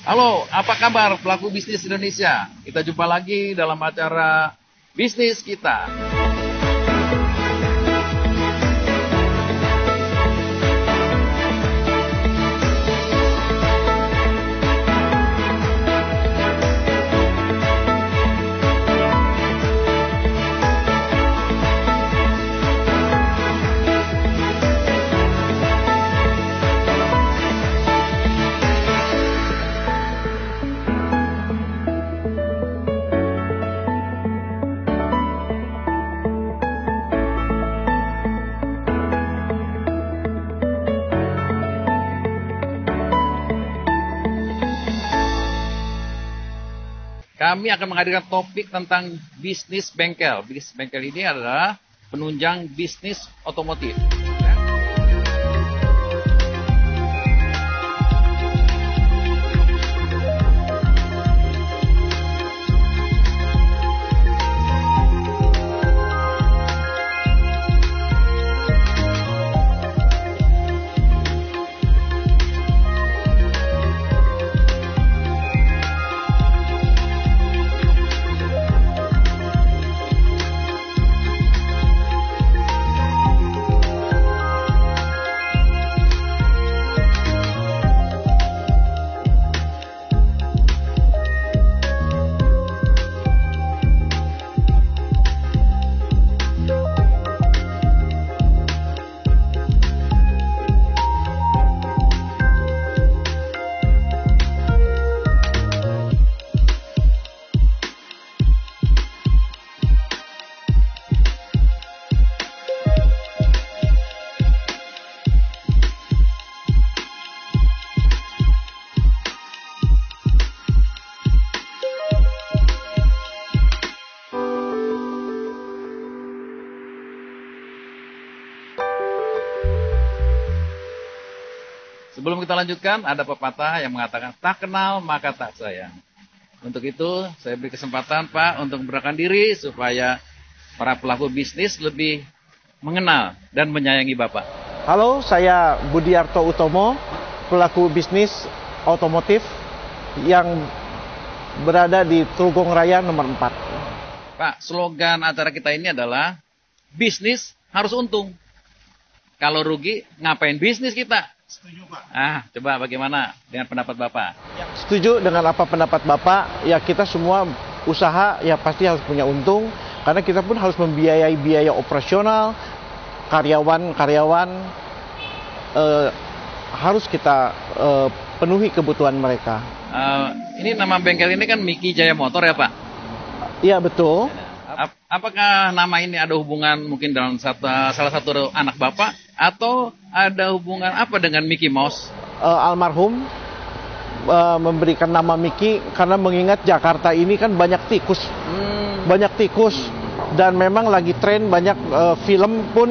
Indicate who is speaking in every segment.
Speaker 1: Halo, apa kabar pelaku bisnis Indonesia? Kita jumpa lagi dalam acara Bisnis Kita. Kami akan menghadirkan topik tentang bisnis bengkel. Bisnis bengkel ini adalah penunjang bisnis otomotif. Sebelum kita lanjutkan, ada pepatah yang mengatakan, tak kenal maka tak sayang. Untuk itu, saya beri kesempatan Pak untuk memperkenalkan diri supaya para pelaku bisnis lebih mengenal dan menyayangi Bapak.
Speaker 2: Halo, saya Budiarto Utomo, pelaku bisnis otomotif yang berada di Trugong Raya nomor 4.
Speaker 1: Pak, slogan acara kita ini adalah, bisnis harus untung. Kalau rugi, ngapain bisnis kita?
Speaker 2: Setuju, Pak.
Speaker 1: Coba bagaimana dengan pendapat Bapak?
Speaker 2: Ya, setuju dengan apa pendapat Bapak. Ya, kita semua usaha ya pasti harus punya untung. Karena kita pun harus membiayai biaya operasional, karyawan harus kita penuhi kebutuhan mereka.
Speaker 1: Ini nama bengkel ini kan Miki Jaya Motor ya Pak?
Speaker 2: Iya, betul.
Speaker 1: Apakah nama ini ada hubungan mungkin dalam salah satu anak Bapak? Atau ada hubungan apa dengan Mickey Mouse?
Speaker 2: Almarhum memberikan nama Mickey karena mengingat Jakarta ini kan banyak tikus. Banyak tikus. Dan memang lagi tren banyak film pun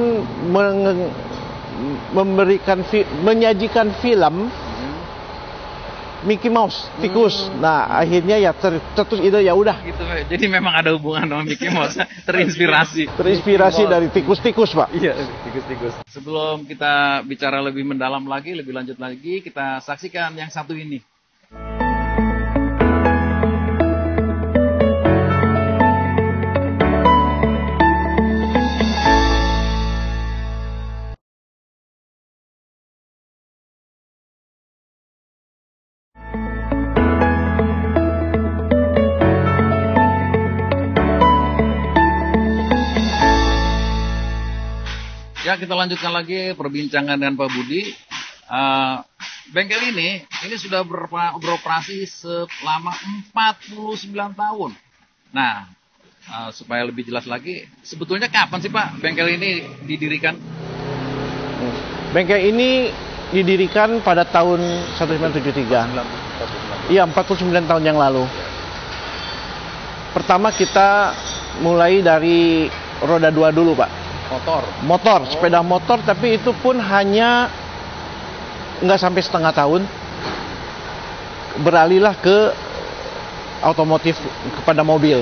Speaker 2: menyajikan film Mickey Mouse, tikus. Nah, akhirnya ya tercetus ide ya udah.
Speaker 1: Gitu, jadi memang ada hubungan sama Mickey Mouse, terinspirasi.
Speaker 2: Terinspirasi dari tikus-tikus, Pak.
Speaker 1: Iya, tikus-tikus. Sebelum kita bicara lebih mendalam lagi, lebih lanjut lagi, kita saksikan yang satu ini. Ya, kita lanjutkan lagi perbincangan dengan Pak Budi. Bengkel ini sudah beroperasi selama 49 tahun. Nah, supaya lebih jelas lagi, sebetulnya kapan sih Pak bengkel ini didirikan?
Speaker 2: Bengkel ini didirikan pada tahun 1973. Iya, 49 tahun yang lalu. Pertama kita mulai dari roda 2 dulu, Pak. Motor, sepeda motor, tapi itu pun hanya nggak sampai setengah tahun. Beralihlah ke otomotif, kepada mobil.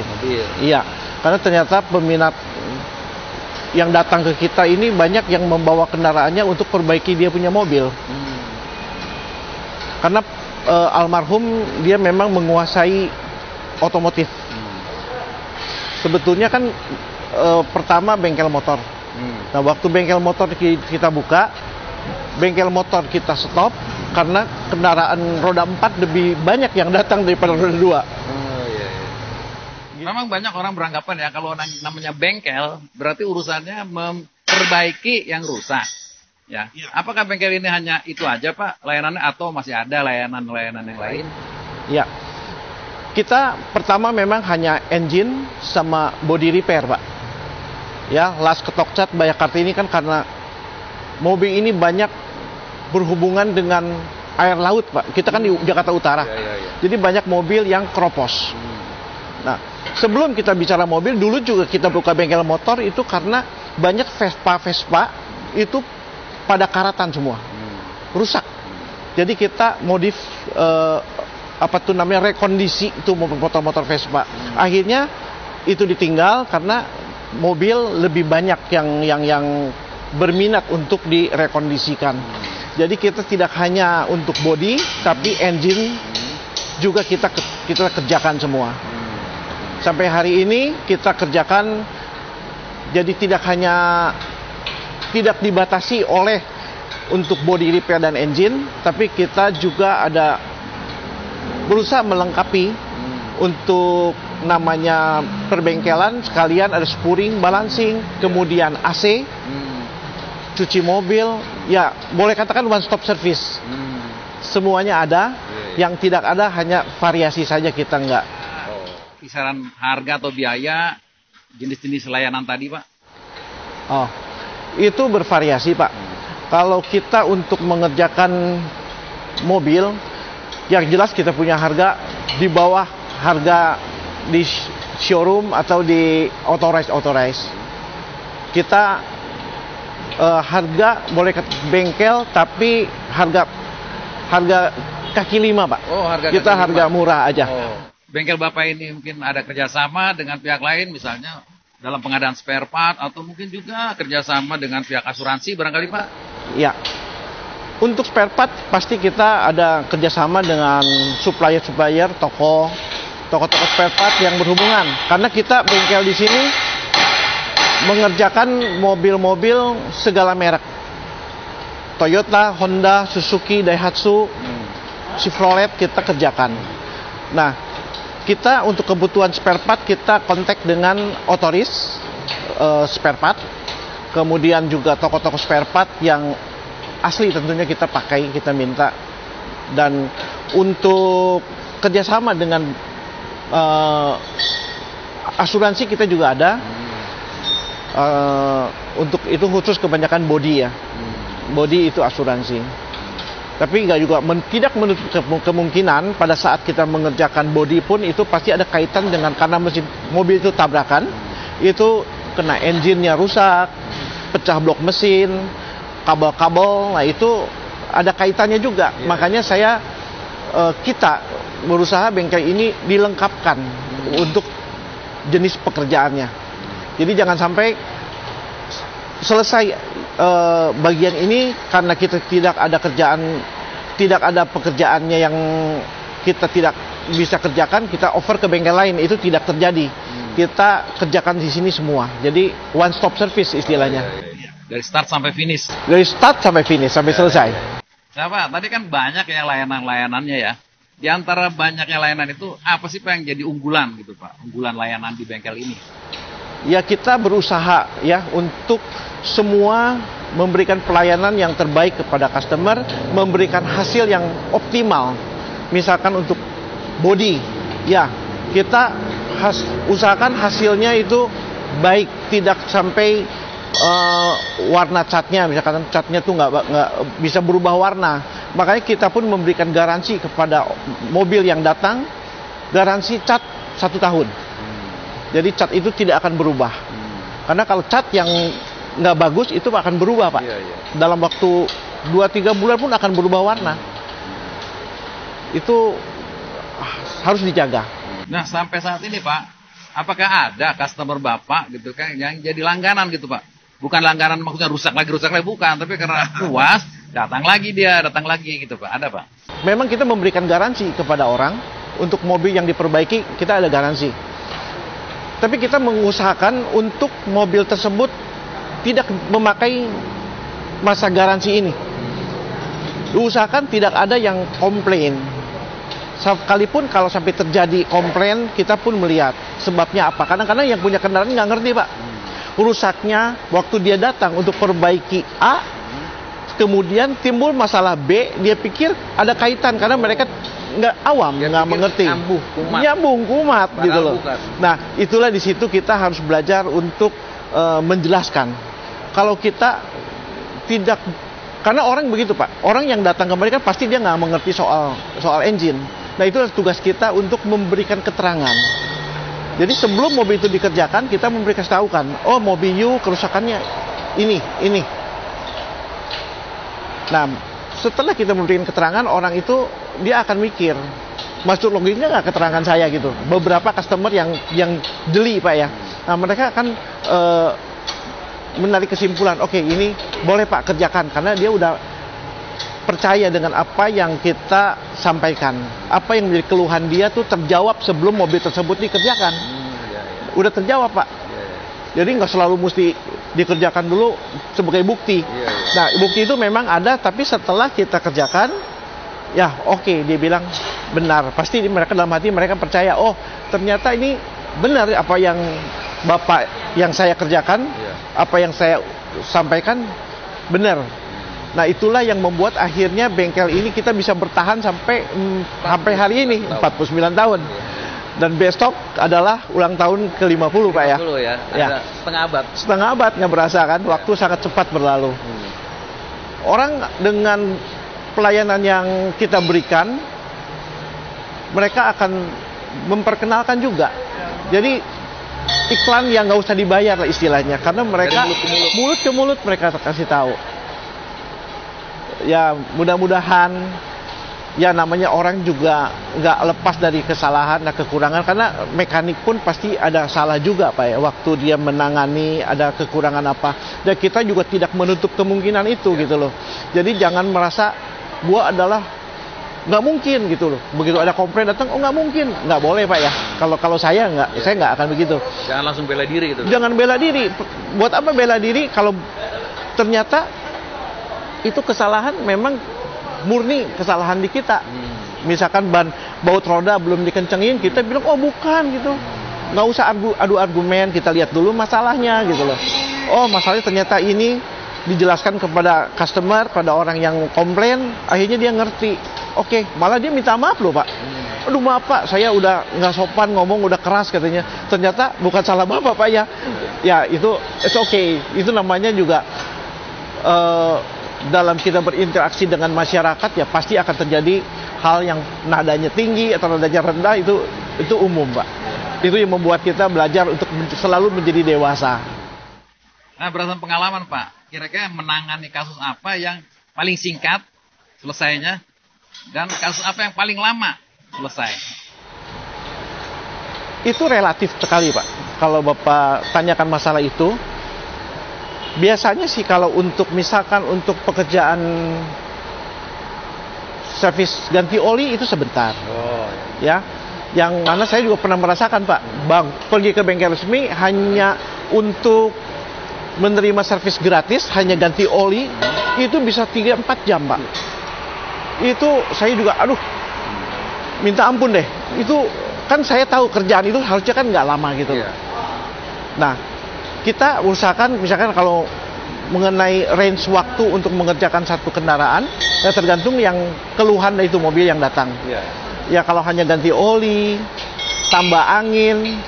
Speaker 2: Iya, karena ternyata peminat yang datang ke kita ini banyak yang membawa kendaraannya untuk perbaiki dia punya mobil. Karena almarhum dia memang menguasai otomotif. Sebetulnya kan pertama bengkel motor. Nah, waktu bengkel motor kita buka, bengkel motor kita stop karena kendaraan roda 4 lebih banyak yang datang daripada roda 2.
Speaker 1: Memang banyak orang beranggapan ya kalau namanya bengkel berarti urusannya memperbaiki yang rusak. Ya. Apakah bengkel ini hanya itu aja Pak layanannya atau masih ada layanan-layanan yang lain?
Speaker 2: Ya. Kita pertama memang hanya engine sama body repair, Pak. Ya, las ketok cat Banyak Kartini kan karena mobil ini banyak berhubungan dengan air laut, Pak. Kita kan di Jakarta Utara. Jadi banyak mobil yang keropos. Nah, sebelum kita bicara mobil, dulu juga kita buka bengkel motor itu karena banyak Vespa itu pada karatan semua, rusak. Jadi kita modif rekondisi itu motor-motor Vespa. Akhirnya itu ditinggal karena mobil lebih banyak yang berminat untuk direkondisikan. Jadi kita tidak hanya untuk body, tapi engine juga kita kerjakan semua. Sampai hari ini kita kerjakan, jadi tidak dibatasi oleh untuk body repair dan engine, tapi kita juga ada berusaha melengkapi untuk namanya perbengkelan, sekalian ada spuring, balancing, kemudian AC, cuci mobil, ya boleh katakan one stop service. Semuanya ada, yang tidak ada hanya variasi saja kita enggak.
Speaker 1: Kisaran harga atau biaya jenis-jenis layanan tadi Pak?
Speaker 2: Oh, itu bervariasi Pak. Kalau kita untuk mengerjakan mobil, yang jelas kita punya harga di bawah harga di showroom atau di authorized. Kita harga boleh bengkel tapi harga kaki lima Pak.
Speaker 1: Oh,
Speaker 2: harga murah aja.
Speaker 1: Bengkel Bapak ini mungkin ada kerjasama dengan pihak lain misalnya dalam pengadaan spare part atau mungkin juga kerjasama dengan pihak asuransi barangkali Pak?
Speaker 2: Ya, untuk spare part pasti kita ada kerjasama dengan supplier-supplier, toko-toko spare part yang berhubungan. Karena kita bengkel di sini mengerjakan mobil-mobil segala merek. Toyota, Honda, Suzuki, Daihatsu, Chevrolet kita kerjakan. Nah, kita untuk kebutuhan spare part kita kontak dengan otoris spare part, kemudian juga toko-toko spare part yang asli tentunya kita pakai, kita minta. Dan untuk kerjasama dengan asuransi kita juga ada. Untuk itu khusus kebanyakan body ya, body itu asuransi. Tapi tidak menutup kemungkinan pada saat kita mengerjakan body pun itu pasti ada kaitan dengan karena mesin mobil itu tabrakan, itu kena engine-nya rusak, pecah blok mesin, kabel-kabel, nah itu ada kaitannya juga. Makanya kita berusaha bengkel ini dilengkapkan untuk jenis pekerjaannya. Jadi jangan sampai selesai bagian ini karena kita tidak ada pekerjaannya yang kita tidak bisa kerjakan, kita over ke bengkel lain, itu tidak terjadi. Kita kerjakan di sini semua. Jadi one stop service istilahnya.
Speaker 1: Dari start sampai finish.
Speaker 2: Dari start sampai finish, sampai selesai.
Speaker 1: Nah, Pak, tadi kan banyak ya layanan-layanannya ya. Di antara banyaknya layanan itu apa sih Pak yang jadi unggulan gitu Pak? Unggulan layanan di bengkel ini?
Speaker 2: Ya kita berusaha ya untuk semua memberikan pelayanan yang terbaik kepada customer, memberikan hasil yang optimal. Misalkan untuk body, ya kita usahakan hasilnya itu baik, tidak sampai warna catnya, misalkan catnya tuh nggak bisa berubah warna. Makanya kita pun memberikan garansi kepada mobil yang datang, garansi cat 1 tahun. Jadi cat itu tidak akan berubah. Karena kalau cat yang nggak bagus itu akan berubah Pak. Dalam waktu 2-3 bulan pun akan berubah warna. Itu harus dijaga.
Speaker 1: Nah sampai saat ini Pak, apakah ada customer Bapak gitu kan yang jadi langganan gitu Pak? Bukan langganan maksudnya rusak lagi bukan, tapi karena puas Datang lagi dia, datang lagi gitu Pak. Ada Pak?
Speaker 2: Memang kita memberikan garansi kepada orang untuk mobil yang diperbaiki, kita ada garansi. Tapi kita mengusahakan untuk mobil tersebut tidak memakai masa garansi ini. Diusahakan tidak ada yang komplain. Sekalipun kalau sampai terjadi komplain, kita pun melihat sebabnya apa. Kadang-kadang yang punya kendaraan nggak ngerti Pak. Rusaknya waktu dia datang untuk perbaiki A, kemudian timbul masalah B, dia pikir ada kaitan karena mereka nggak awam, nggak mengerti. Nyambung, kumat gitu loh. Nah, itulah di situ kita harus belajar untuk menjelaskan. Kalau kita tidak, karena orang begitu Pak, orang yang datang ke mereka pasti dia nggak mengerti soal engine. Nah, itu tugas kita untuk memberikan keterangan. Jadi sebelum mobil itu dikerjakan, kita memberikan tahukan, oh mobil you kerusakannya ini. Nah, setelah kita memberikan keterangan, orang itu dia akan mikir, masuk logiknya nggak keterangan saya gitu. Beberapa customer yang jeli Pak ya, nah mereka akan menarik kesimpulan, oke, ini boleh Pak kerjakan, karena dia udah percaya dengan apa yang kita sampaikan. Apa yang menjadi keluhan dia tuh terjawab sebelum mobil tersebut dikerjakan. Udah terjawab Pak. Jadi nggak selalu mesti dikerjakan dulu sebagai bukti. Nah, bukti itu memang ada, tapi setelah kita kerjakan, ya oke, dia bilang benar. Pasti mereka dalam hati mereka percaya, oh ternyata ini benar apa yang Bapak yang saya kerjakan, apa yang saya sampaikan benar. Nah, itulah yang membuat akhirnya bengkel ini kita bisa bertahan sampai hari ini 49 tahun. Dan besok adalah ulang tahun ke-50 Pak ya.
Speaker 1: 50 ya. Ada setengah abad.
Speaker 2: Setengah abad, nggak berasa kan? Waktu sangat cepat berlalu. Orang dengan pelayanan yang kita berikan, mereka akan memperkenalkan juga. Jadi iklan yang nggak usah dibayar lah istilahnya, karena mereka mulut ke mulut mereka kasih tahu. Ya mudah-mudahan, ya namanya orang juga nggak lepas dari kesalahan dan kekurangan, karena mekanik pun pasti ada salah juga Pak ya, waktu dia menangani ada kekurangan apa, dan kita juga tidak menutup kemungkinan itu gitu loh. Jadi jangan merasa gua adalah nggak mungkin gitu loh, begitu ada komplain datang, oh nggak mungkin, nggak boleh Pak ya. Kalau saya nggak akan begitu.
Speaker 1: Jangan langsung bela diri gitu.
Speaker 2: Jangan bela diri. Buat apa bela diri kalau ternyata itu kesalahan memang murni kesalahan di kita. Misalkan ban baut roda belum dikencengin, kita bilang oh bukan gitu. Nggak usah adu argumen, kita lihat dulu masalahnya gitu loh. Oh masalahnya ternyata ini, dijelaskan kepada customer, pada orang yang komplain, akhirnya dia ngerti. Oke, malah dia minta maaf loh Pak. Aduh maaf Pak, saya udah nggak sopan ngomong, udah keras katanya. Ternyata bukan salah Bapak Pak ya. Ya itu it's okay. Itu namanya juga dalam kita berinteraksi dengan masyarakat, ya pasti akan terjadi hal yang nadanya tinggi atau nadanya rendah, itu umum Pak. Itu yang membuat kita belajar untuk selalu menjadi dewasa.
Speaker 1: Nah, berdasarkan pengalaman Pak, kira-kira menangani kasus apa yang paling singkat selesainya, dan kasus apa yang paling lama selesai?
Speaker 2: Itu relatif sekali Pak. Kalau Bapak tanyakan masalah itu, biasanya sih kalau untuk misalkan untuk pekerjaan servis ganti oli itu sebentar. Ya. Yang mana saya juga pernah merasakan Pak, Bang, pergi ke bengkel resmi hanya untuk menerima servis gratis, hanya ganti oli, itu bisa 3-4 jam Pak. Itu saya juga minta ampun deh. Itu kan saya tahu kerjaan itu harusnya kan nggak lama gitu. Nah, kita usahakan misalkan kalau mengenai range waktu untuk mengerjakan satu kendaraan, ya tergantung yang keluhan dari itu mobil yang datang. Ya kalau hanya ganti oli, tambah angin,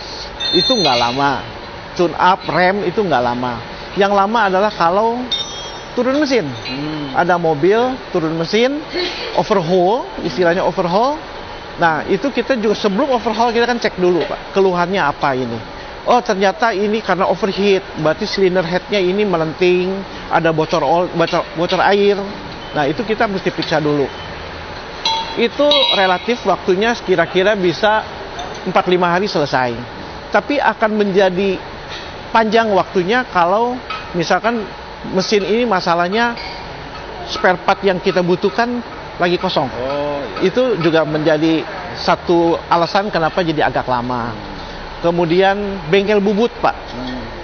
Speaker 2: itu nggak lama. Tune up, rem itu nggak lama. Yang lama adalah kalau turun mesin. Ada mobil turun mesin, overhaul, istilahnya overhaul. Nah itu kita juga sebelum overhaul kita kan cek dulu Pak, keluhannya apa ini. Oh ternyata ini karena overheat, berarti silinder headnya ini melenting, ada bocor air. Nah itu kita mesti periksa dulu. Itu relatif waktunya kira-kira bisa 4-5 hari selesai. Tapi akan menjadi panjang waktunya kalau misalkan mesin ini masalahnya spare part yang kita butuhkan lagi kosong.
Speaker 1: Oh, iya.
Speaker 2: Itu juga menjadi satu alasan kenapa jadi agak lama. Kemudian bengkel bubut, Pak.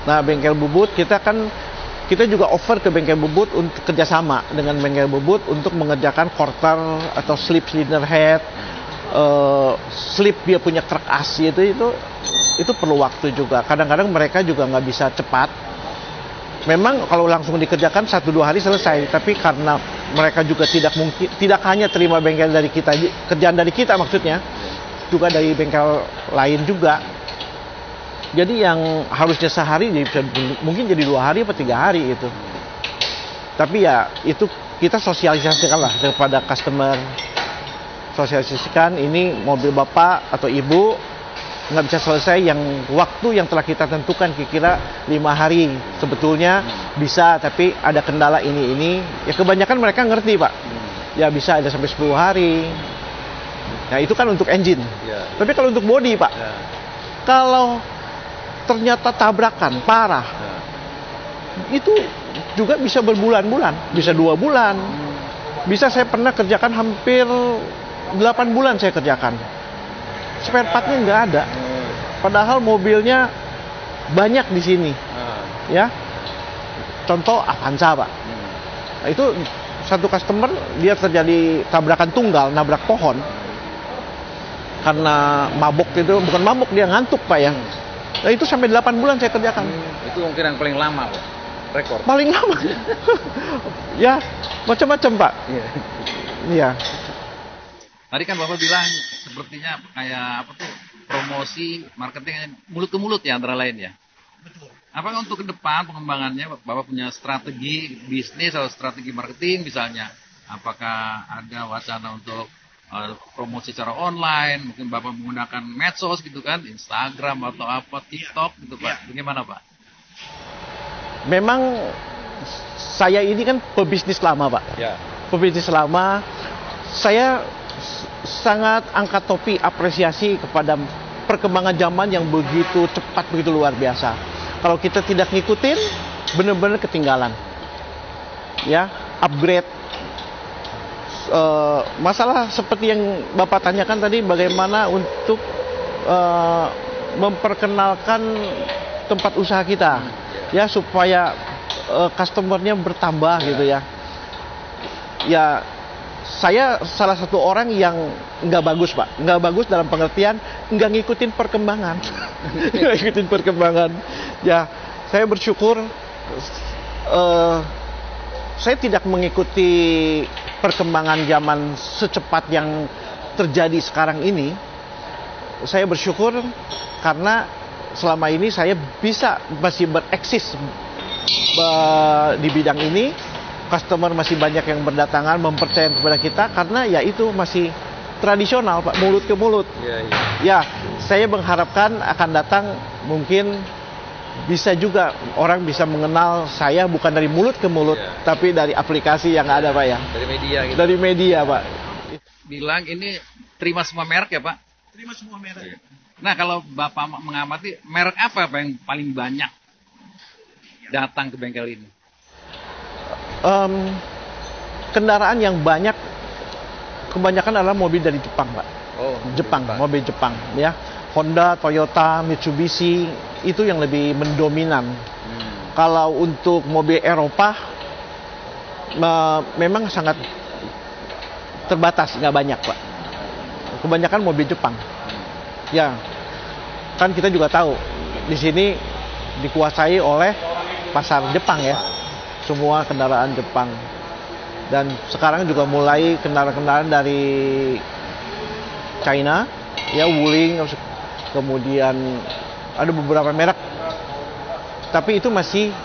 Speaker 2: Nah, bengkel bubut kita juga offer ke bengkel bubut untuk kerjasama dengan bengkel bubut untuk mengerjakan quarter atau slip cylinder head, slip dia punya krek as itu perlu waktu juga. Kadang-kadang mereka juga nggak bisa cepat. Memang kalau langsung dikerjakan 1-2 hari selesai, tapi karena mereka juga tidak hanya terima bengkel dari kita, kerjaan dari kita maksudnya, juga dari bengkel lain juga. Jadi yang harusnya sehari mungkin jadi 2 hari atau 3 hari itu. Tapi ya itu kita sosialisasikan lah kepada customer. Sosialisasikan ini mobil bapak atau ibu nggak bisa selesai yang waktu yang telah kita tentukan kira-kira 5 hari. Sebetulnya bisa, tapi ada kendala ini. Ya kebanyakan mereka ngerti, Pak. Ya bisa ada sampai 10 hari. Nah itu kan untuk engine. Tapi kalau untuk bodi, Pak, kalau ternyata tabrakan parah, itu juga bisa berbulan-bulan, bisa 2 bulan. Bisa saya pernah kerjakan hampir 8 bulan saya kerjakan. Spare partnya nggak ada. Padahal mobilnya banyak di sini. Ya. Contoh Avanza, Pak. Nah, itu satu customer dia terjadi tabrakan tunggal, nabrak pohon. Karena mabuk itu, bukan mabuk, dia ngantuk, Pak ya. Nah, itu sampai 8 bulan saya kerjakan.
Speaker 1: Itu mungkin yang paling lama, Pak. Rekor.
Speaker 2: Paling lama. Ya, macam-macam, Pak. Iya.
Speaker 1: Tadi kan Bapak bilang sepertinya kayak apa tuh, promosi marketing mulut ke mulut ya antara lain ya.
Speaker 2: Betul.
Speaker 1: Apakah untuk ke depan pengembangannya Bapak punya strategi bisnis atau strategi marketing misalnya? Apakah ada wacana untuk promosi secara online? Mungkin Bapak menggunakan medsos gitu kan, Instagram atau apa, TikTok gitu Pak. Bagaimana Pak?
Speaker 2: Memang saya ini kan pebisnis lama, Pak.
Speaker 1: Ya.
Speaker 2: Pebisnis lama. Saya sangat angkat topi apresiasi kepada perkembangan zaman yang begitu cepat, begitu luar biasa. Kalau kita tidak ngikutin, benar-benar ketinggalan. Ya, upgrade. Masalah seperti yang Bapak tanyakan tadi, bagaimana untuk memperkenalkan tempat usaha kita, ya supaya customernya bertambah gitu ya. Ya. Saya salah satu orang yang nggak bagus, Pak. Nggak bagus dalam pengertian nggak ngikutin perkembangan. Nggak ngikutin perkembangan. Ya, saya bersyukur saya tidak mengikuti perkembangan zaman secepat yang terjadi sekarang ini. Saya bersyukur karena selama ini saya bisa masih bereksis di bidang ini. Customer masih banyak yang berdatangan mempercayai kepada kita karena ya itu masih tradisional, Pak, mulut ke mulut. Ya, saya mengharapkan akan datang mungkin bisa juga orang bisa mengenal saya bukan dari mulut ke mulut, tapi dari aplikasi yang ada, Pak ya.
Speaker 1: Dari media gitu.
Speaker 2: Dari media, Pak.
Speaker 1: Bilang ini terima semua merek ya, Pak?
Speaker 2: Terima semua merek.
Speaker 1: Nah, kalau Bapak mengamati merek apa Pak yang paling banyak datang ke bengkel ini?
Speaker 2: Kendaraan yang banyak kebanyakan adalah mobil dari Jepang, Pak. Mobil Jepang ya. Honda, Toyota, Mitsubishi itu yang lebih mendominan. Kalau untuk mobil Eropa memang sangat terbatas, nggak banyak, Pak. Kebanyakan mobil Jepang. Ya, kan kita juga tahu di sini dikuasai oleh pasar Jepang ya. Semua kendaraan Jepang. Dan sekarang juga mulai kendaraan-kendaraan dari China, ya Wuling, kemudian ada beberapa merek. Tapi itu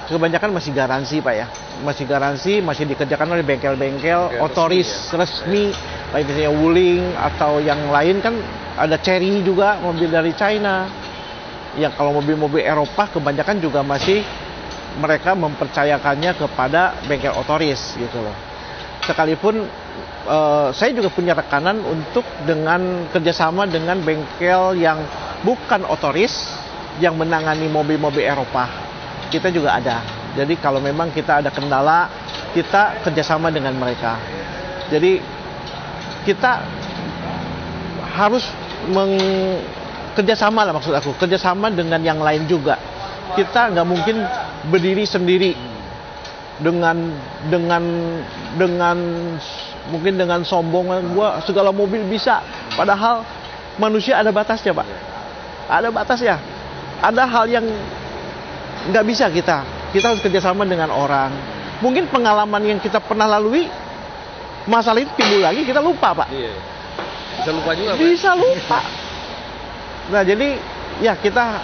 Speaker 2: kebanyakan masih garansi, Pak ya. Masih garansi, masih dikerjakan oleh bengkel-bengkel otoris resmi, baik misalnya Wuling atau yang lain kan ada Chery juga, mobil dari China. Ya kalau mobil-mobil Eropa kebanyakan juga masih mereka mempercayakannya kepada bengkel otoris gitu loh. Sekalipun saya juga punya rekanan untuk dengan kerjasama dengan bengkel yang bukan otoris yang menangani mobil-mobil Eropa. Kita juga ada. Jadi kalau memang kita ada kendala kita kerjasama dengan mereka. Jadi kita harus kerjasama lah, maksud aku, kerjasama dengan yang lain juga. Kita nggak mungkin berdiri sendiri dengan mungkin dengan sombong, gua segala mobil bisa. Padahal manusia ada batasnya, Pak. Ada batasnya. Ada hal yang nggak bisa kita harus kerjasama dengan orang. Mungkin pengalaman yang kita pernah lalui, masalah itu timbul lagi, kita lupa, Pak.
Speaker 3: Iya. Bisa lupa juga, Pak.
Speaker 2: Bisa lupa. Nah, jadi ya kita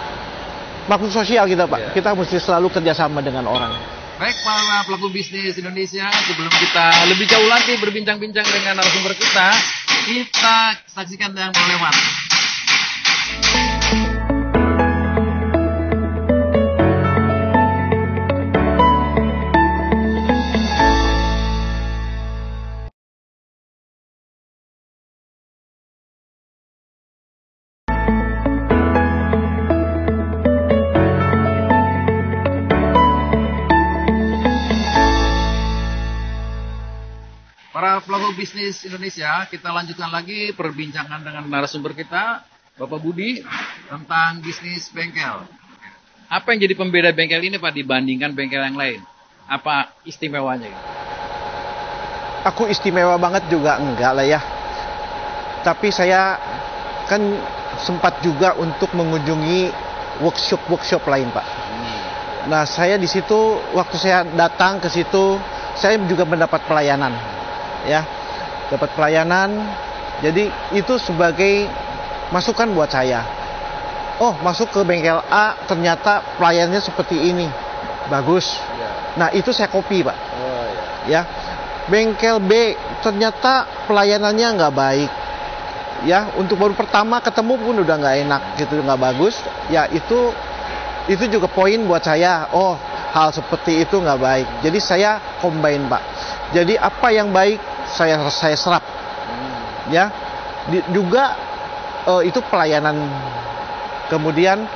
Speaker 2: makhluk sosial kita, Pak.
Speaker 3: Iya.
Speaker 2: Kita mesti selalu kerjasama dengan orang.
Speaker 1: Baik para pelaku bisnis Indonesia, sebelum kita lebih jauh lagi berbincang-bincang dengan narasumber kita saksikan yang mau lewat. Para pelaku bisnis Indonesia, kita lanjutkan lagi perbincangan dengan narasumber kita, Bapak Budi, tentang bisnis bengkel. Apa yang jadi pembeda bengkel ini, Pak, dibandingkan bengkel yang lain? Apa istimewanya?
Speaker 2: Aku istimewa banget juga enggak lah ya. Tapi saya kan sempat juga untuk mengunjungi workshop lain, Pak. Nah, saya di situ waktu saya datang ke situ, saya juga mendapat pelayanan. Ya, dapat pelayanan. Jadi itu sebagai masukan buat saya. Oh, masuk ke bengkel A ternyata pelayanannya seperti ini, bagus. Nah, itu saya copy, Pak. Ya, bengkel B ternyata pelayanannya nggak baik. Ya, untuk baru pertama ketemu pun udah nggak enak gitu, nggak bagus. Ya, itu juga poin buat saya. Oh, hal seperti itu nggak baik. Jadi saya combine, Pak. Jadi apa yang baik saya serap. Ya, juga itu pelayanan. Kemudian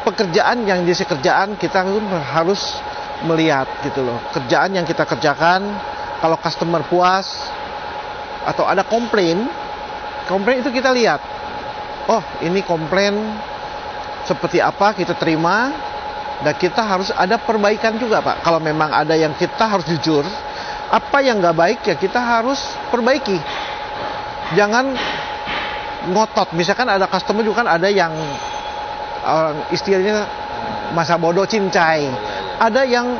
Speaker 2: pekerjaan yang jadi kerjaan kita pun harus melihat gitu loh. Kerjaan yang kita kerjakan, kalau customer puas atau ada komplain itu kita lihat. Oh, ini komplain seperti apa kita terima, dan kita harus ada perbaikan juga, Pak. Kalau memang ada yang kita harus jujur, apa yang nggak baik ya kita harus perbaiki. Jangan ngotot. Misalkan ada customer juga kan ada yang istilahnya masa bodoh cincai. Ada yang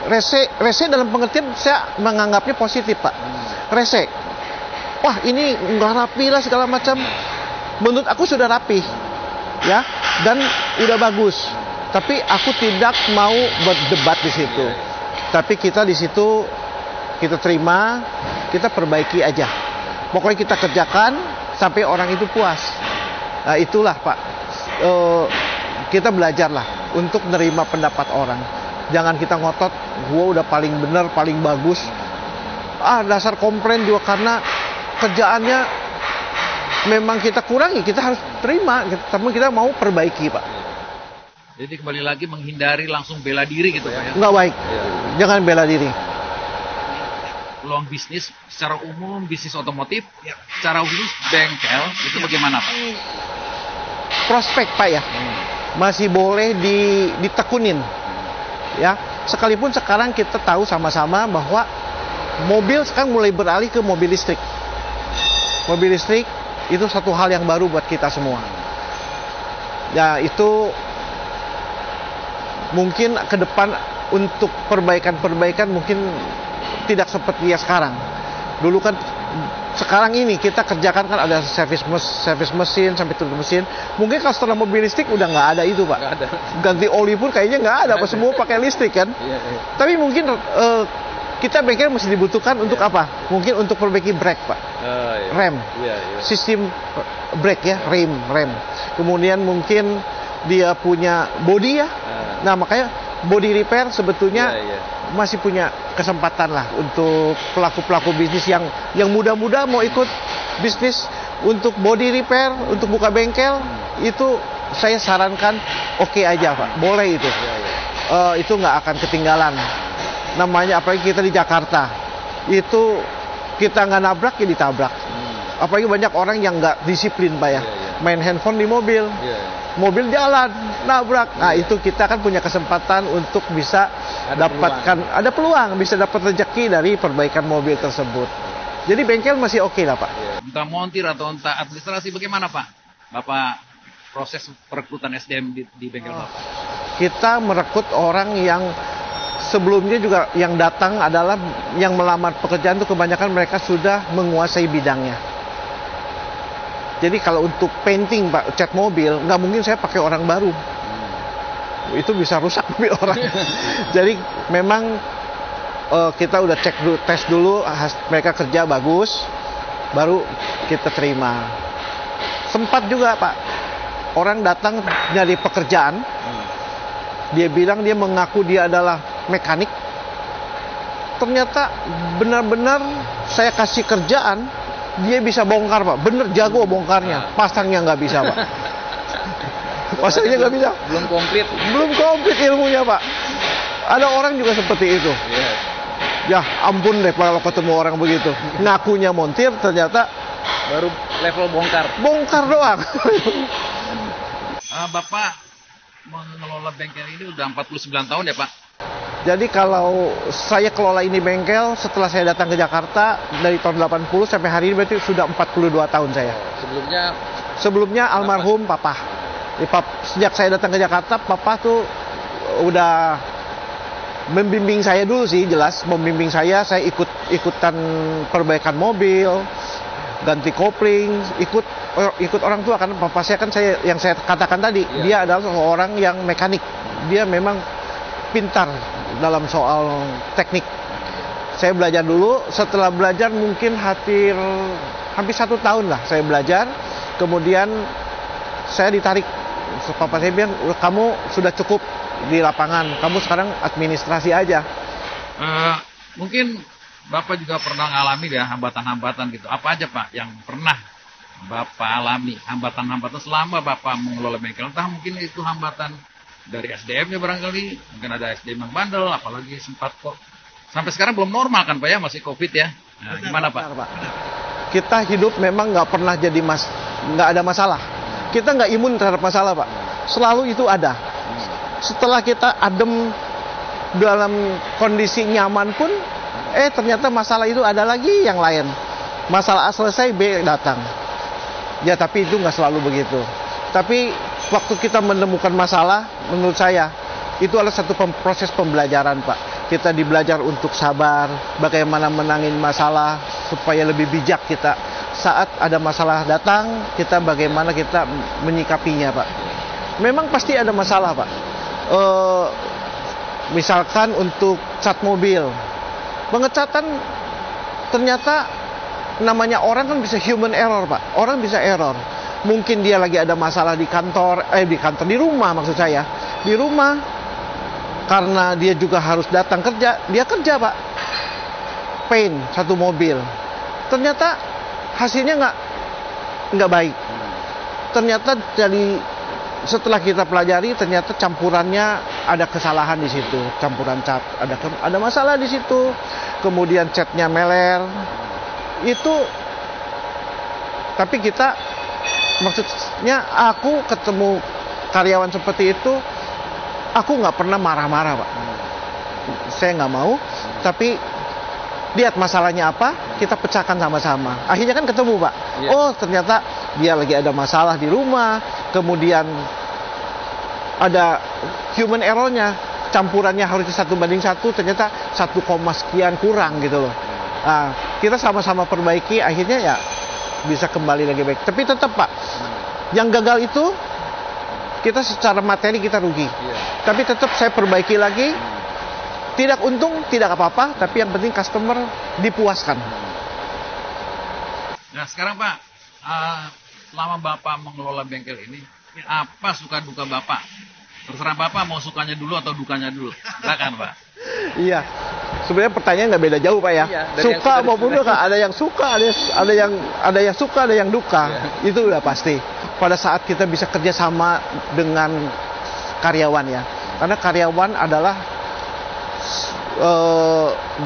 Speaker 2: rese dalam pengertian saya menganggapnya positif, Pak. Rese. Wah, ini nggak rapi lah segala macam. Menurut aku sudah rapi, ya, dan udah bagus. Tapi aku tidak mau berdebat di situ. Tapi kita di situ kita terima, kita perbaiki aja. Pokoknya kita kerjakan sampai orang itu puas. Nah, itulah, Pak. Kita belajarlah untuk menerima pendapat orang. Jangan kita ngotot, gua udah paling benar, paling bagus. Dasar komplain juga karena kerjaannya memang kita kurangi, kita harus terima. Tapi kita mau perbaiki, Pak.
Speaker 1: Jadi kembali lagi menghindari langsung bela diri gitu, Pak, ya?
Speaker 2: Nggak baik. Jangan bela diri.
Speaker 1: Peluang bisnis secara umum, bisnis otomotif, ya, secara khusus bengkel, itu bagaimana, Pak?
Speaker 2: Prospek, Pak, ya. Masih boleh ditekunin. Ya, sekalipun sekarang kita tahu sama-sama bahwa mobil sekarang mulai beralih ke mobil listrik. Mobil listrik itu satu hal yang baru buat kita semua. Ya, itu mungkin ke depan untuk perbaikan mungkin tidak seperti ya sekarang. Dulu kan, sekarang ini kita kerjakan kan ada servis mesin sampai turun mesin. Mungkin kalau setelah mobil listrik udah nggak ada itu, Pak.
Speaker 3: Nggak ada.
Speaker 2: Ganti oli pun kayaknya nggak ada, Pak. Semua pakai listrik kan. Tapi mungkin kita bengkel mesti dibutuhkan untuk apa? Mungkin untuk perbaiki brake, Pak. Rem. Sistem brake ya, rem. Kemudian mungkin dia punya body ya. Nah, makanya body repair sebetulnya masih punya kesempatan lah untuk pelaku-pelaku bisnis yang muda-muda mau ikut bisnis untuk body repair, untuk buka bengkel. Itu saya sarankan oke aja, Pak. Boleh itu. Itu nggak akan ketinggalan. namanya apalagi kita di Jakarta. Itu kita nggak nabrak ya ditabrak. Apalagi banyak orang yang nggak disiplin Pak ya. Main handphone di mobil. Mobil jalan, nabrak. Nah, itu kita kan punya kesempatan untuk bisa ada peluang bisa dapat rezeki dari perbaikan mobil tersebut. Jadi bengkel masih oke lah, Pak.
Speaker 1: Entah montir atau entah administrasi, bagaimana Pak? Bapak proses perekrutan SDM di bengkel Bapak?
Speaker 2: Kita merekrut orang yang sebelumnya juga yang datang adalah yang melamar pekerjaan itu kebanyakan mereka sudah menguasai bidangnya. Jadi kalau untuk painting Pak, cat mobil, nggak mungkin saya pakai orang baru. Itu bisa rusak mobil orang. Jadi memang kita udah cek dulu, tes dulu, mereka kerja bagus, baru kita terima. Sempat juga Pak, orang datang nyari pekerjaan, dia bilang dia mengaku dia adalah mekanik. Ternyata benar-benar saya kasih kerjaan, dia bisa bongkar Pak, bener jago bongkarnya, pasangnya nggak bisa Pak. Pasangnya nggak bisa. Belum komplit ilmunya Pak. Ada orang juga seperti itu. Ya ampun deh kalau ketemu orang begitu. Ngakunya montir, ternyata
Speaker 3: baru level bongkar.
Speaker 2: Bongkar doang.
Speaker 1: Bapak mengelola bengkel ini udah 49 tahun ya Pak?
Speaker 2: Jadi kalau saya kelola ini bengkel setelah saya datang ke Jakarta dari tahun 80 sampai hari ini berarti sudah 42 tahun saya. Sebelumnya almarhum Papa. Sejak saya datang ke Jakarta, Papa tuh udah membimbing saya dulu sih, jelas membimbing saya ikutan perbaikan mobil, ganti kopling, ikut orang tua kan. Papa saya kan yang saya katakan tadi, dia adalah seorang yang mekanik. Dia memang pintar dalam soal teknik. Saya belajar dulu, setelah belajar mungkin hampir 1 tahun lah saya belajar. Kemudian saya ditarik. Papa saya bilang, kamu sudah cukup di lapangan, kamu sekarang administrasi aja.
Speaker 1: Mungkin Bapak juga pernah ngalami ya hambatan-hambatan gitu. Apa aja Pak yang pernah Bapak alami, hambatan-hambatan selama Bapak mengelola bengkel? Entah mungkin itu hambatan dari SDM-nya barangkali, mungkin ada SDM yang bandel, apalagi sempat kok sampai sekarang belum normal kan Pak ya, masih COVID ya. Nah, gimana Pak?
Speaker 2: Kita hidup memang nggak pernah nggak ada masalah. Kita nggak imun terhadap masalah Pak. Selalu itu ada. Setelah kita adem dalam kondisi nyaman pun, ternyata masalah itu ada lagi yang lain. Masalah A selesai, B datang. Ya tapi itu nggak selalu begitu. Tapi waktu kita menemukan masalah, menurut saya itu adalah satu proses pembelajaran Pak. Kita dibelajar untuk sabar, bagaimana menangin masalah supaya lebih bijak kita. Saat ada masalah datang, kita bagaimana kita menyikapinya Pak. Memang pasti ada masalah Pak. Misalkan untuk cat mobil, pengecatan ternyata namanya orang kan bisa human error Pak. Orang bisa error. Mungkin dia lagi ada masalah di rumah maksud saya. Di rumah, karena dia juga harus datang kerja, dia kerja Pak. Paint satu mobil. Ternyata hasilnya nggak baik. Ternyata setelah kita pelajari, ternyata campurannya ada kesalahan di situ. Campuran cat, ada masalah di situ. Kemudian catnya meler. Tapi kita, maksudnya aku ketemu karyawan seperti itu, aku nggak pernah marah-marah Pak. Saya nggak mau, tapi lihat masalahnya apa, kita pecahkan sama-sama. Akhirnya kan ketemu Pak. Oh ternyata dia lagi ada masalah di rumah, kemudian ada human error-nya, campurannya harusnya 1:1, ternyata 1, sekian kurang gitu loh. Nah, kita sama-sama perbaiki, akhirnya ya bisa kembali lagi baik. Tapi tetap Pak, yang gagal itu kita secara materi kita rugi. Tapi tetap saya perbaiki lagi. Tidak untung, tidak apa-apa, tapi yang penting customer dipuaskan.
Speaker 1: Nah sekarang Pak, selama Bapak mengelola bengkel ini apa suka duka Bapak? Terserah Bapak mau sukanya dulu atau dukanya dulu. Silakan Pak.
Speaker 2: Iya, sebenarnya pertanyaan nggak beda jauh Pak ya. Suka maupun duka, ada yang suka, ada yang suka, ada yang duka. Itu udah pasti. Pada saat kita bisa kerjasama dengan karyawan ya, karena karyawan adalah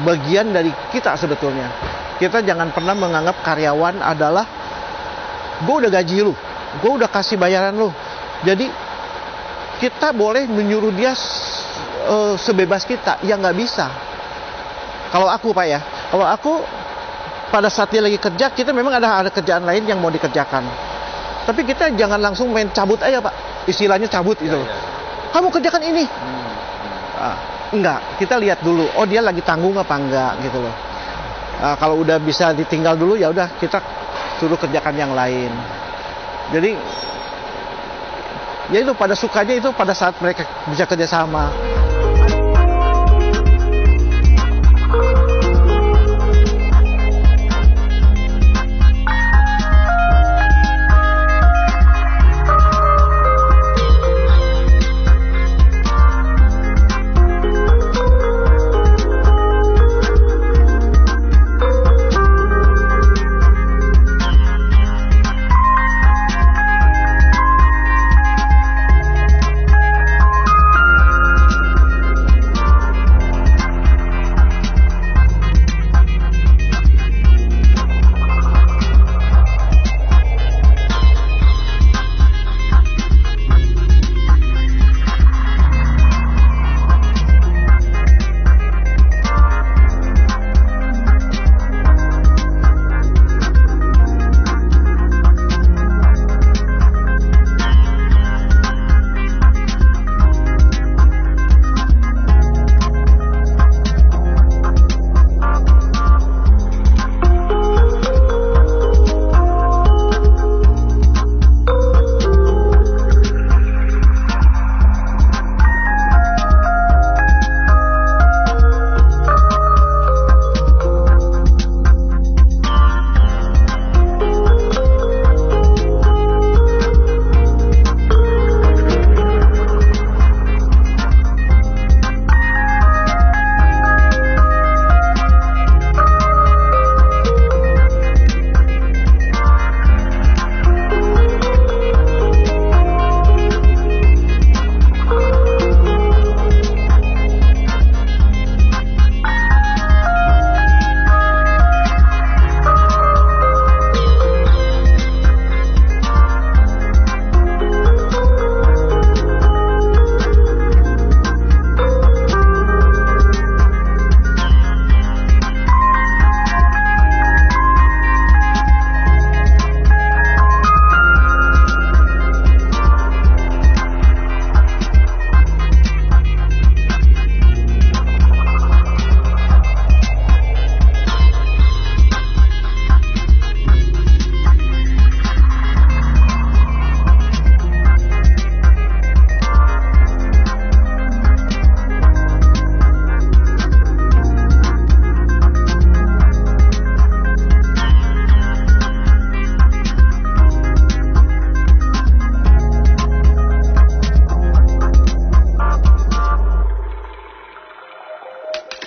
Speaker 2: bagian dari kita sebetulnya. Kita jangan pernah menganggap karyawan adalah gue udah gaji lu, gue udah kasih bayaran lu. Jadi kita boleh menyuruh dia sebebas kita. Ya nggak bisa. Kalau aku Pak ya, kalau aku pada saat dia lagi kerja, kita memang ada kerjaan lain yang mau dikerjakan. Tapi kita jangan langsung main cabut aja Pak. Istilahnya cabut itu.
Speaker 3: Ya.
Speaker 2: Kamu kerjakan ini. Enggak, kita lihat dulu. Oh dia lagi tanggung apa enggak gitu loh. Kalau udah bisa ditinggal dulu ya udah kita suruh kerjakan yang lain. Jadi ya itu pada sukanya itu pada saat mereka bisa kerjasama.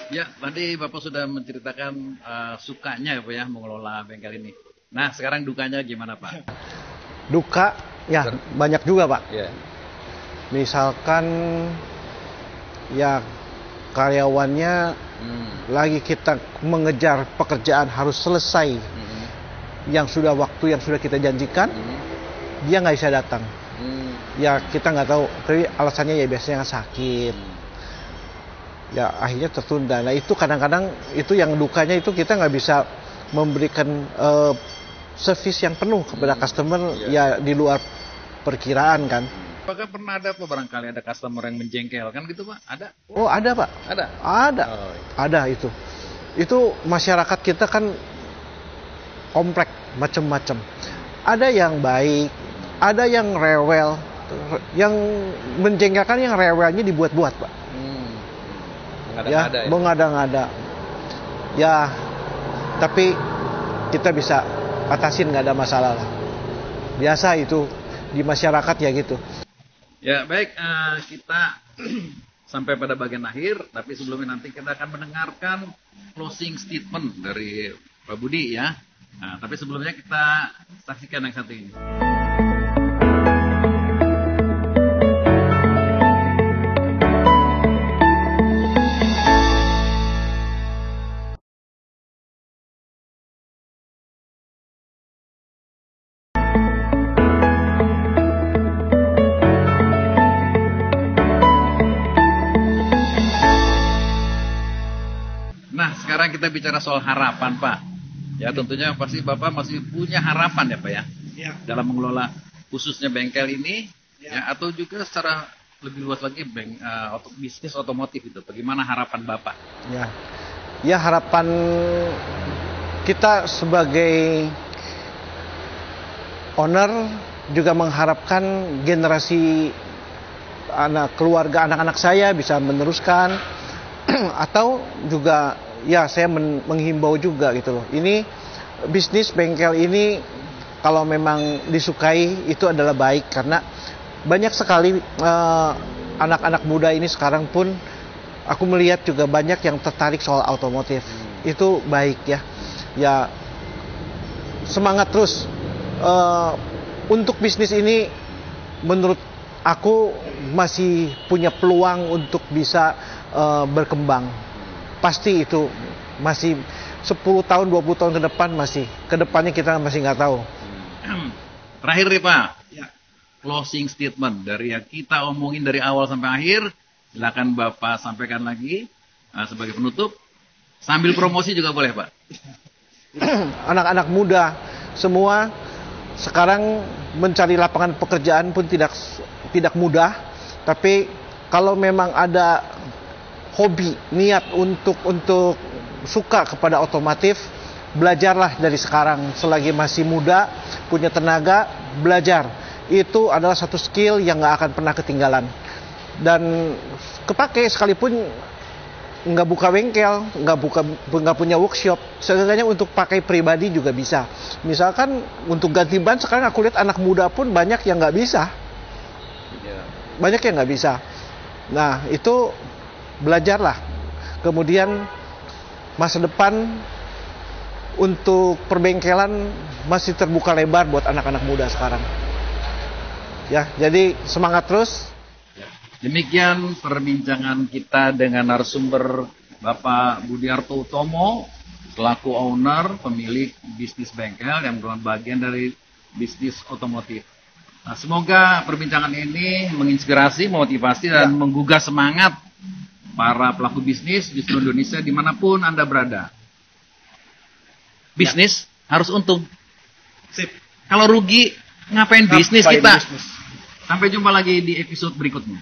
Speaker 1: Ya, tadi Bapak sudah menceritakan sukanya ya Pak ya mengelola bengkel ini. Nah, sekarang dukanya gimana Pak?
Speaker 2: Duka, ya banyak juga Pak.
Speaker 3: Ya.
Speaker 2: Misalkan ya karyawannya lagi kita mengejar pekerjaan harus selesai. Yang sudah waktu yang sudah kita janjikan, dia nggak bisa datang. Ya kita nggak tahu, tapi alasannya ya biasanya sakit. Ya akhirnya tertunda. Nah itu kadang-kadang itu yang dukanya itu kita nggak bisa memberikan servis yang penuh kepada customer ya di luar perkiraan kan.
Speaker 1: Apakah pernah ada apa barangkali ada customer yang menjengkelkan gitu Pak? Ada?
Speaker 2: Oh ada Pak.
Speaker 1: Ada?
Speaker 2: Ada.
Speaker 1: Oh, iya.
Speaker 2: Ada itu. Itu masyarakat kita kan kompleks macam-macam. Ada yang baik, ada yang rewel. Yang menjengkelkan yang rewelnya dibuat-buat Pak. Ya, mengada-ngada. Ya, tapi kita bisa atasin, nggak ada masalah lah. Biasa itu di masyarakat ya gitu.
Speaker 1: Ya baik, kita sampai pada bagian akhir, tapi sebelumnya nanti kita akan mendengarkan closing statement dari Pak Budi ya. Nah, tapi sebelumnya kita saksikan yang satu ini. Pak, kita bicara soal harapan, Pak. Ya, tentunya pasti Bapak masih punya harapan ya, Pak ya.
Speaker 4: Ya.
Speaker 1: Dalam mengelola khususnya bengkel ini,
Speaker 4: Ya.
Speaker 1: ya, atau juga secara lebih luas lagi bisnis otomotif itu. Bagaimana harapan Bapak?
Speaker 2: Ya harapan kita sebagai owner juga mengharapkan generasi keluarga anak-anak saya bisa meneruskan atau juga ya saya menghimbau juga gitu loh. Ini bisnis bengkel ini kalau memang disukai itu adalah baik karena banyak sekali anak-anak muda ini sekarang pun aku melihat juga banyak yang tertarik soal otomotif. Itu baik ya. Ya semangat terus. Untuk bisnis ini menurut aku masih punya peluang untuk bisa berkembang. Pasti itu masih 10 tahun, 20 tahun ke depan masih. Ke depannya kita masih nggak tahu.
Speaker 1: Terakhir nih Pak,
Speaker 4: Ya.
Speaker 1: closing statement dari yang kita omongin dari awal sampai akhir. Silakan Bapak sampaikan lagi sebagai penutup. Sambil promosi juga boleh Pak.
Speaker 2: Anak-anak muda semua sekarang mencari lapangan pekerjaan pun tidak mudah. Tapi kalau memang ada hobi, niat untuk suka kepada otomotif, belajarlah dari sekarang selagi masih muda, punya tenaga, belajar. Itu adalah satu skill yang nggak akan pernah ketinggalan. Dan kepake sekalipun nggak buka bengkel, nggak punya workshop, setidaknya untuk pakai pribadi juga bisa. Misalkan untuk ganti ban sekarang aku lihat anak muda pun banyak yang nggak bisa, banyak yang nggak bisa. Nah itu belajarlah. Kemudian masa depan untuk perbengkelan masih terbuka lebar buat anak-anak muda sekarang. Ya, jadi semangat terus.
Speaker 1: Demikian perbincangan kita dengan narasumber Bapak Budiarto Utomo selaku owner pemilik bisnis bengkel yang merupakan bagian dari bisnis otomotif. Nah, semoga perbincangan ini menginspirasi, memotivasi dan menggugah semangat para pelaku bisnis di seluruh Indonesia dimanapun Anda berada. Bisnis harus untung.
Speaker 4: Sip.
Speaker 1: Kalau rugi ngapain bisnis
Speaker 4: Ngapain
Speaker 1: kita?
Speaker 4: bisnis?
Speaker 1: Sampai jumpa lagi di episode berikutnya.